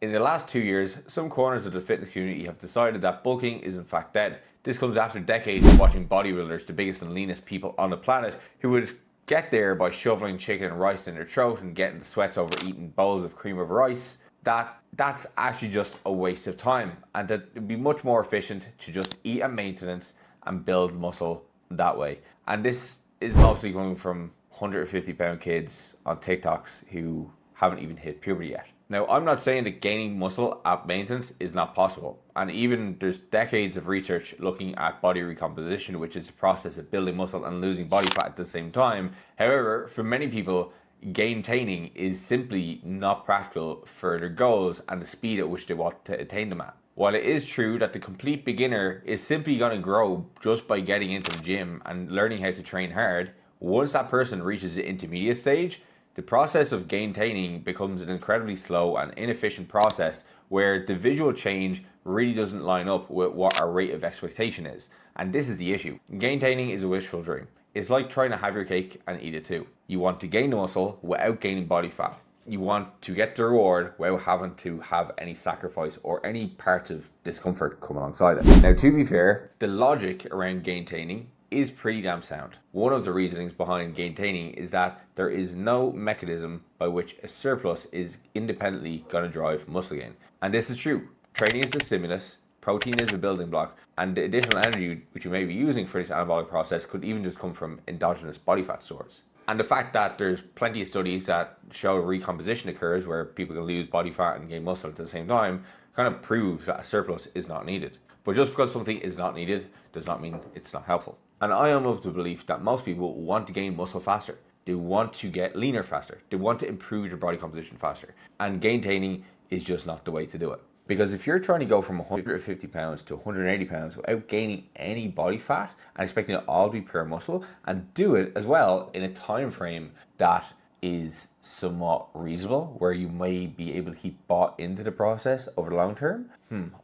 In the last 2 years, some corners of the fitness community have decided that bulking is in fact dead. This comes after decades of watching bodybuilders, the biggest and leanest people on the planet, who would get there by shoveling chicken and rice in their throat and getting the sweats over eating bowls of cream over rice. That's actually just a waste of time, and that it would be much more efficient to just eat at maintenance and build muscle that way. And this is mostly coming from 150-pound kids on TikToks who haven't even hit puberty yet. Now, I'm not saying that gaining muscle at maintenance is not possible. And even there's decades of research looking at body recomposition, which is the process of building muscle and losing body fat at the same time. However, for many people, gaintaining is simply not practical for their goals and the speed at which they want to attain them at. While it is true that the complete beginner is simply going to grow just by getting into the gym and learning how to train hard, once that person reaches the intermediate stage, the process of gaintaining becomes an incredibly slow and inefficient process where the visual change really doesn't line up with what our rate of expectation is. And this is the issue. Gaintaining is a wishful dream. It's like trying to have your cake and eat it too. You want to gain the muscle without gaining body fat. You want to get the reward without having to have any sacrifice or any parts of discomfort come alongside it. Now, to be fair, the logic around gaintaining is pretty damn sound. One of the reasonings behind gaintaining is that there is no mechanism by which a surplus is independently going to drive muscle gain. And this is true. Training is the stimulus, protein is a building block, and the additional energy which you may be using for this anabolic process could even just come from endogenous body fat stores. And the fact that there's plenty of studies that show recomposition occurs where people can lose body fat and gain muscle at the same time kind of proves that a surplus is not needed. But just because something is not needed does not mean it's not helpful. And I am of the belief that most people want to gain muscle faster. They want to get leaner faster. They want to improve their body composition faster. And gaintaining is just not the way to do it. Because if you're trying to go from 150 pounds to 180 pounds without gaining any body fat and expecting it all to be pure muscle, and do it as well in a time frame that is somewhat reasonable, where you may be able to keep bought into the process over the long term,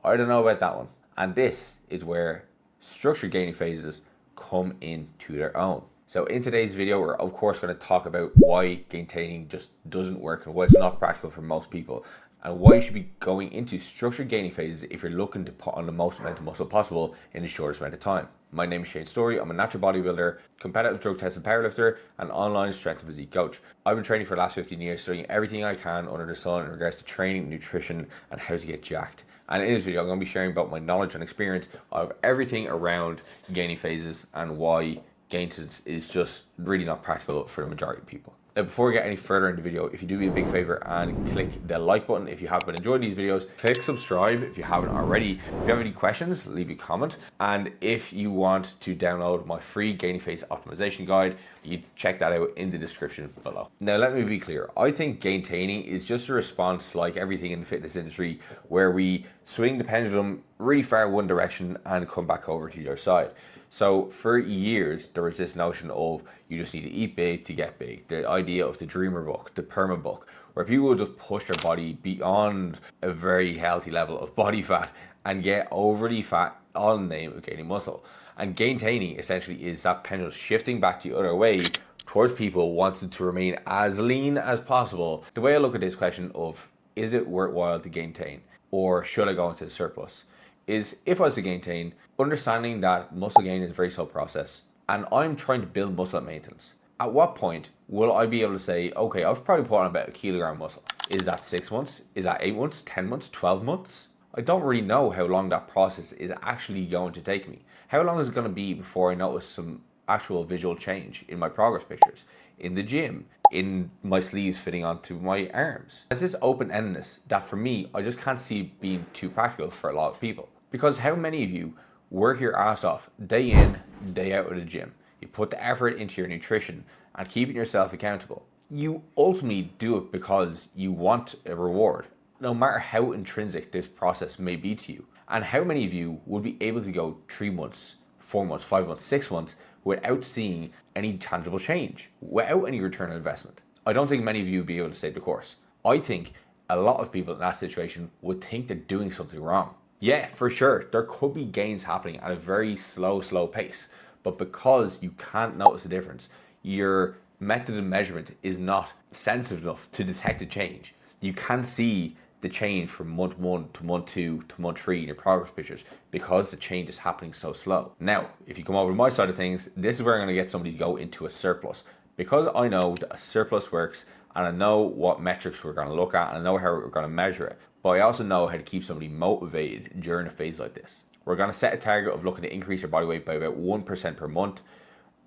I don't know about that one. And this is where structured gaining phases come into their own. So in today's video, we're of course going to talk about why gaintaining just doesn't work and why it's not practical for most people, and why you should be going into structured gaining phases if you're looking to put on the most amount of muscle possible in the shortest amount of time. My name is Shane Story. I'm a natural bodybuilder, competitive drug tested powerlifter, and online strength and physique coach. I've been training for the last 15 years, studying everything I can under the sun in regards to training, nutrition, and how to get jacked. And in this video, I'm going to be sharing about my knowledge and experience of everything around gaining phases and why gains is just really not practical for the majority of people. Now, before we get any further in the video, if you do me a big favor and click the like button if you have been enjoying these videos, click subscribe if you haven't already. If you have any questions, leave a comment. And if you want to download my free gaining phase optimization guide, you check that out in the description below. Now, let me be clear. I think gaintaining is just a response like everything in the fitness industry where we swing the pendulum really far one direction and come back over to the other side. So for years, there was this notion of you just need to eat big to get big. The idea of the dreamer book, the perma book, where people would just push their body beyond a very healthy level of body fat and get overly fat all in the name of gaining muscle. And gaintaining essentially is that pendulum shifting back the other way towards people wanting to remain as lean as possible. The way I look at this question of, is it worthwhile to gaintain or should I go into the surplus? Is if I was to gaintain, understanding that muscle gain is a very slow process and I'm trying to build muscle at maintenance. At what point will I be able to say, okay, I've probably put on about 1 kilogram muscle? Is that 6 months? Is that 8 months, 10 months, 12 months? I don't really know how long that process is actually going to take me. How long is it going to be before I notice some actual visual change in my progress pictures, in the gym, in my sleeves fitting onto my arms? It's this open-endedness that for me, I just can't see being too practical for a lot of people. Because how many of you work your ass off day in, day out at the gym? You put the effort into your nutrition and keeping yourself accountable. You ultimately do it because you want a reward, no matter how intrinsic this process may be to you. And how many of you would be able to go 3 months, 4 months, 5 months, 6 months without seeing any tangible change, without any return on investment? I don't think many of you would be able to stay the course. I think a lot of people in that situation would think they're doing something wrong. Yeah, for sure, there could be gains happening at a very slow pace, but because you can't notice the difference, your method of measurement is not sensitive enough to detect a change. You can't see the change from month 1 to month 2 to month 3 in your progress pictures because the change is happening so slow. Now, if you come over to my side of things, this is where I'm going to get somebody to go into a surplus, because I know that a surplus works and I know what metrics we're going to look at and I know how we're going to measure it. But I also know how to keep somebody motivated during a phase like this. We're going to set a target of looking to increase your body weight by about 1% per month.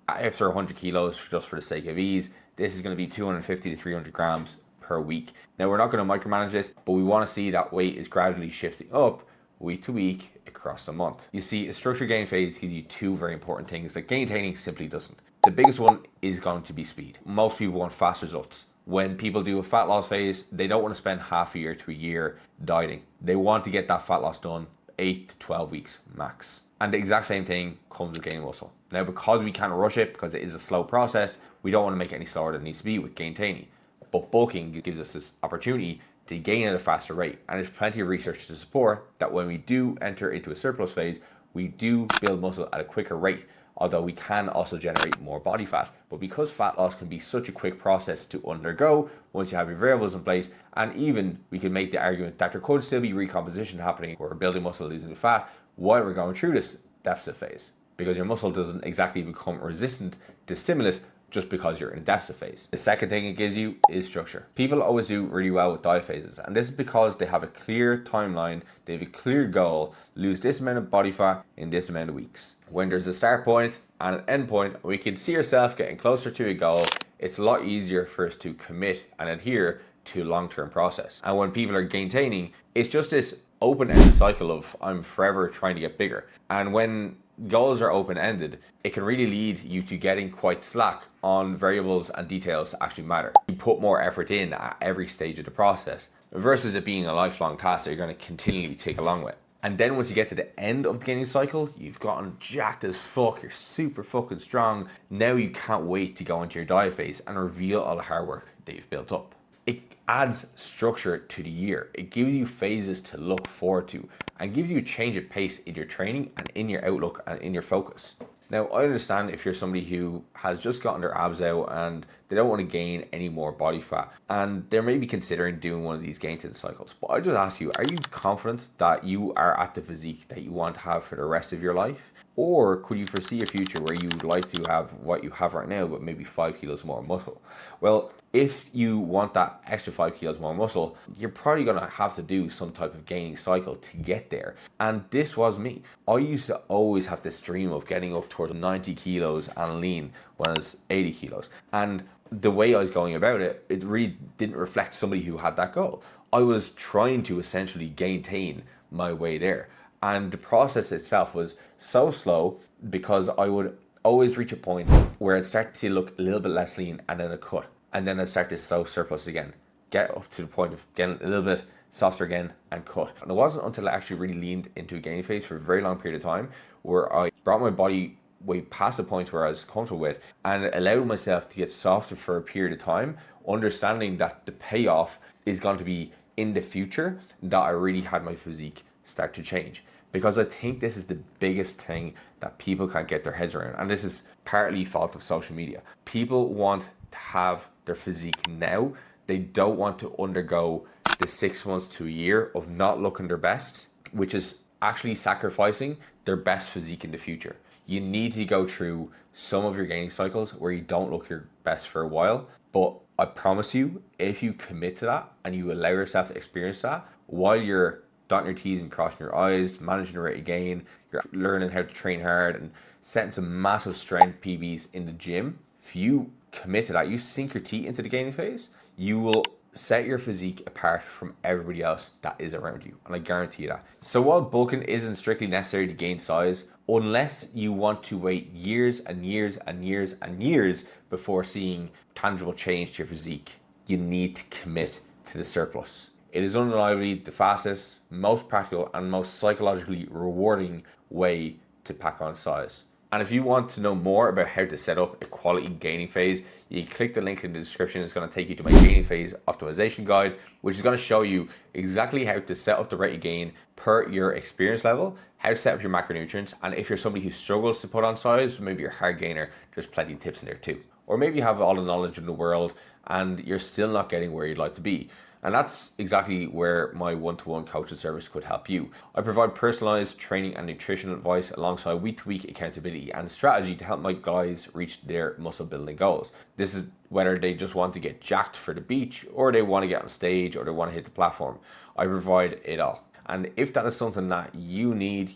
After 100 kilos, just for the sake of ease, this is going to be 250 to 300 grams per week. Now, we're not going to micromanage this, but we want to see that weight is gradually shifting up week to week across the month. You see, a structured gain phase gives you two very important things that gaintaining simply doesn't. The biggest one is going to be speed. Most people want fast results. When people do a fat loss phase, they don't want to spend half a year to a year dieting. They want to get that fat loss done 8 to 12 weeks max. And the exact same thing comes with gaining muscle. Now, because we can't rush it, because it is a slow process, we don't want to make it any slower than it needs to be with gaintaining. But bulking gives us this opportunity to gain at a faster rate. And there's plenty of research to support that when we do enter into a surplus phase, we do build muscle at a quicker rate, although we can also generate more body fat. But because fat loss can be such a quick process to undergo once you have your variables in place, and even we can make the argument that there could still be recomposition happening where we're building muscle, losing fat while we're going through this deficit phase, because your muscle doesn't exactly become resistant to stimulus just because you're in a deficit phase. The second thing it gives you is structure. People always do really well with diet phases, and this is because they have a clear timeline, they have a clear goal: lose this amount of body fat in this amount of weeks. When there's a start point and an end point, we can see ourselves getting closer to a goal. It's a lot easier for us to commit and adhere to a long-term process. And when people are gaintaining, it's just this open-ended cycle of I'm forever trying to get bigger. And when goals are open-ended, it can really lead you to getting quite slack on variables and details that actually matter. You put more effort in at every stage of the process versus it being a lifelong task that you're going to continually take along with. And then once you get to the end of the gaining cycle, you've gotten jacked as fuck, you're super fucking strong. Now you can't wait to go into your diet phase and reveal all the hard work that you've built up. It adds structure to the year. It gives you phases to look forward to and gives you a change of pace in your training and in your outlook and in your focus. Now, I understand if you're somebody who has just gotten their abs out and they don't want to gain any more body fat, and they're maybe considering doing one of these gain-in cycles. But I just ask you, are you confident that you are at the physique that you want to have for the rest of your life? Or could you foresee a future where you would like to have what you have right now, but maybe 5 kilos more muscle? Well, if you want that extra 5 kilos more muscle, you're probably going to have to do some type of gaining cycle to get there. And this was me. I used to always have this dream of getting up towards 90 kilos and lean when I was 80 kilos. And the way I was going about it, it really didn't reflect somebody who had that goal. I was trying to essentially gaintain my way there. And the process itself was so slow because I would always reach a point where it started to look a little bit less lean and then a cut. And then I'd start this slow surplus again. Get up to the point of getting a little bit softer again and cut. And it wasn't until I actually really leaned into a gaining phase for a very long period of time where I brought my body way past the point where I was comfortable with and allowed myself to get softer for a period of time, understanding that the payoff is going to be in the future, that I really had my physique start to change. Because I think this is the biggest thing that people can't get their heads around. And this is partly fault of social media. People want to have their physique now. They don't want to undergo the 6 months to a year of not looking their best, which is actually sacrificing their best physique in the future. You need to go through some of your gaining cycles where you don't look your best for a while. But I promise you, if you commit to that and you allow yourself to experience that while you're dotting your T's and crossing your I's, managing the rate of gain, you're learning how to train hard and setting some massive strength PBs in the gym. If you commit to that, you sink your teeth into the gaining phase, you will set your physique apart from everybody else that is around you. And I guarantee you that. So while bulking isn't strictly necessary to gain size, unless you want to wait years and years and years and years before seeing tangible change to your physique, you need to commit to the surplus. It is undeniably the fastest, most practical, and most psychologically rewarding way to pack on size. And if you want to know more about how to set up a quality gaining phase, you can click the link in the description. It's going to take you to my gaining phase optimization guide, which is going to show you exactly how to set up the rate of gain per your experience level, how to set up your macronutrients, and if you're somebody who struggles to put on size, maybe you're a hard gainer, there's plenty of tips in there too. Or maybe you have all the knowledge in the world and you're still not getting where you'd like to be. And that's exactly where my one-to-one coaching service could help you. I provide personalized training and nutritional advice alongside week-to-week accountability and strategy to help my guys reach their muscle building goals. This is whether they just want to get jacked for the beach, or they want to get on stage, or they want to hit the platform. I provide it all. And if that is something that you need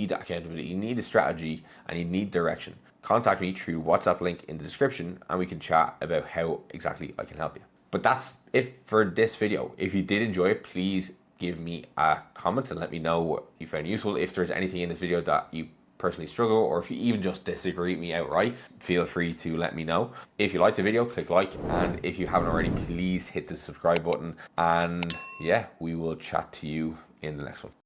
that accountability, you need a strategy, and you need direction, contact me through WhatsApp link in the description and we can chat about how exactly I can help you. But that's it for this video. If you did enjoy it, please give me a comment and let me know what you found useful. If there's anything in this video that you personally struggle, or if you even just disagree with me outright, feel free to let me know. If you liked the video, click like, and if you haven't already, please hit the subscribe button. And yeah, we will chat to you in the next one.